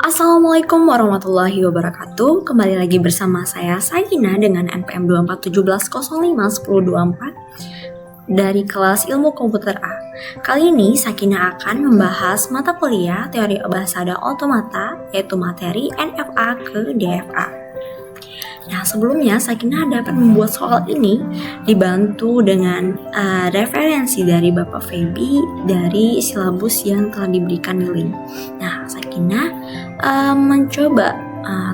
Assalamualaikum warahmatullahi wabarakatuh. Kembali lagi bersama saya Sakina dengan NPM 2417051024 dari kelas Ilmu Komputer A. Kali ini Sakina akan membahas mata kuliah Teori Bahasa Automata, yaitu materi NFA ke DFA. Nah, sebelumnya Sakina dapat membuat soal ini dibantu dengan referensi dari Bapak Feby dari silabus yang telah diberikan di link. Nah, Sakina mencoba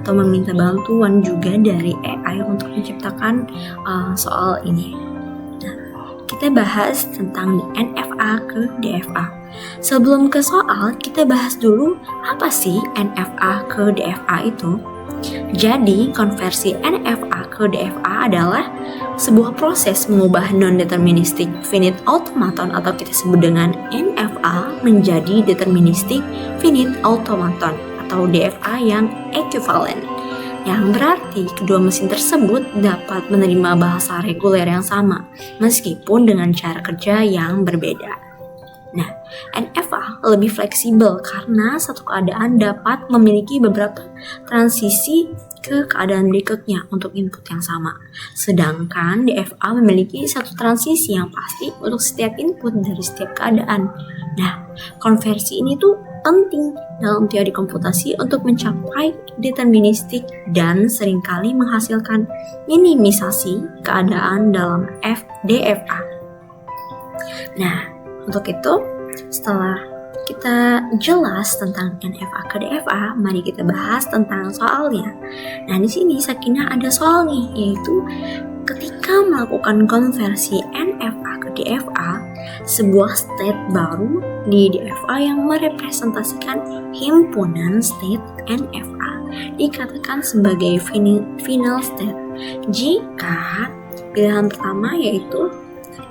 atau meminta bantuan juga dari AI untuk menciptakan soal ini. Nah, kita bahas tentang NFA ke DFA. Sebelum ke soal, kita bahas dulu apa sih NFA ke DFA itu. Jadi, konversi NFA ke DFA adalah sebuah proses mengubah non-deterministic finite automaton atau kita sebut dengan NFA menjadi deterministic finite automaton atau DFA yang ekuivalen, yang berarti kedua mesin tersebut dapat menerima bahasa reguler yang sama meskipun dengan cara kerja yang berbeda. Nah, NFA lebih fleksibel karena satu keadaan dapat memiliki beberapa transisi ke keadaan berikutnya untuk input yang sama. Sedangkan DFA memiliki satu transisi yang pasti untuk setiap input dari setiap keadaan. Nah, konversi ini tuh penting dalam teori komputasi untuk mencapai deterministik dan seringkali menghasilkan minimisasi keadaan dalam DFA. Nah, untuk itu, setelah kita jelas tentang NFA ke DFA, mari kita bahas tentang soalnya. Nah, di sini Sakina ada soal nih, yaitu ketika melakukan konversi NFA ke DFA, sebuah state baru di DFA yang merepresentasikan himpunan state NFA dikatakan sebagai final state jika pilihan pertama yaitu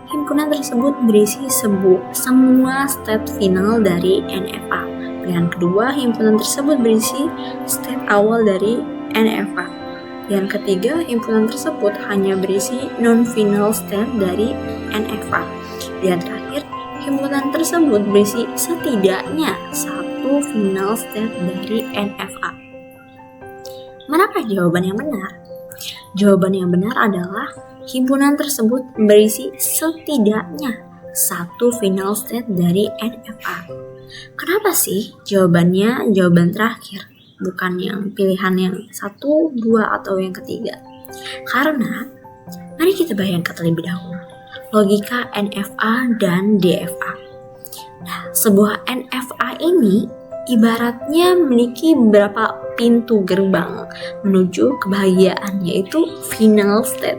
himpunan tersebut berisi semua state final dari NFA. Pilihan kedua, himpunan tersebut berisi state awal dari NFA. Yang ketiga, himpunan tersebut hanya berisi non-final state dari NFA. Dan terakhir, himpunan tersebut berisi setidaknya satu final state dari NFA. Manakah jawaban yang benar? Jawaban yang benar adalah himpunan tersebut berisi setidaknya satu final state dari NFA. Kenapa sih jawabannya jawaban terakhir, bukan yang pilihan yang 1, 2, atau yang ketiga? Karena, mari kita bayangkan terlebih dahulu logika NFA dan DFA. Nah, sebuah NFA ini ibaratnya memiliki beberapa pintu gerbang menuju kebahagiaan, yaitu final state.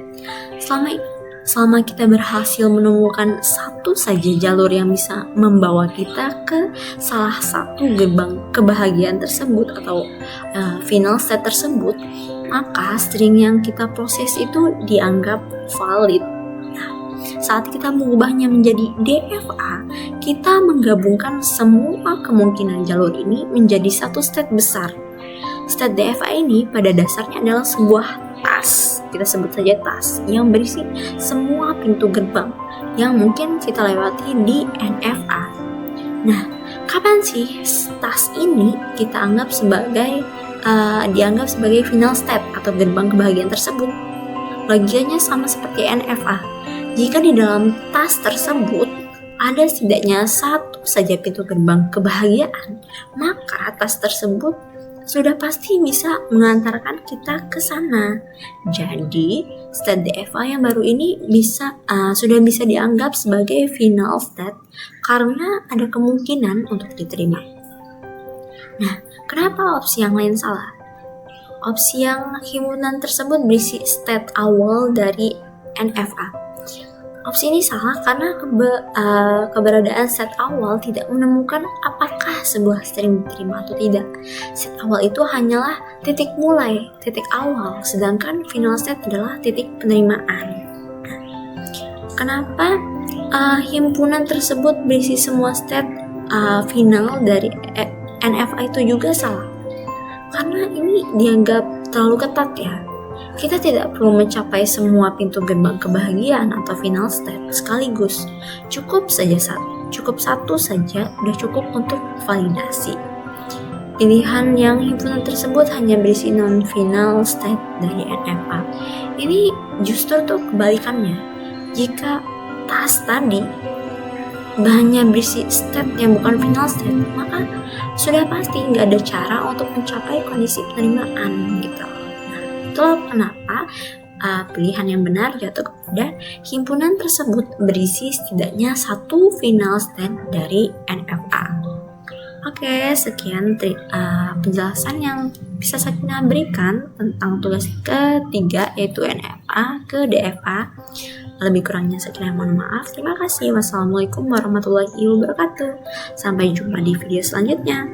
Selama kita berhasil menemukan satu saja jalur yang bisa membawa kita ke salah satu gerbang kebahagiaan tersebut atau final state tersebut, maka string yang kita proses itu dianggap valid. Nah, saat kita mengubahnya menjadi DFA, kita menggabungkan semua kemungkinan jalur ini menjadi satu state besar. State DFA ini pada dasarnya adalah sebuah tas, kita sebut saja tas, yang berisi semua pintu gerbang yang mungkin kita lewati di NFA. Nah, kapan sih tas ini kita anggap sebagai dianggap sebagai final state atau gerbang kebahagiaan tersebut? Logikanya sama seperti NFA. Jika di dalam tas tersebut ada setidaknya satu saja pintu gerbang kebahagiaan, maka tas tersebut sudah pasti bisa mengantarkan kita ke sana. Jadi, state DFA yang baru ini sudah bisa dianggap sebagai final state karena ada kemungkinan untuk diterima. Nah, kenapa opsi yang lain salah? Opsi yang himpunan tersebut berisi state awal dari NFA. Opsi ini salah karena keberadaan set awal tidak menemukan apakah sebuah string diterima atau tidak. Set awal itu hanyalah titik mulai, titik awal, sedangkan final state adalah titik penerimaan. Kenapa himpunan tersebut berisi semua state final dari NFA itu juga salah? Karena ini dianggap terlalu ketat ya. Kita tidak perlu mencapai semua pintu gerbang kebahagiaan atau final state sekaligus. Cukup satu saja udah cukup untuk validasi. Pilihan yang himpunan tersebut hanya berisi non-final state dari NFA. Ini justru tuh kebalikannya. Jika tas tadi hanya berisi state yang bukan final state, maka sudah pasti nggak ada cara untuk mencapai kondisi penerimaan gitu. Nah, itulah kenapa pilihan yang benar jatuh kepada himpunan tersebut berisi setidaknya satu final state dari NFA. Oke, sekian penjelasan yang bisa Sakinah berikan tentang tugas ketiga yaitu NFA ke DFA. Lebih kurangnya Sakinah mohon maaf. Terima kasih. Wassalamualaikum warahmatullahi wabarakatuh. Sampai jumpa di video selanjutnya.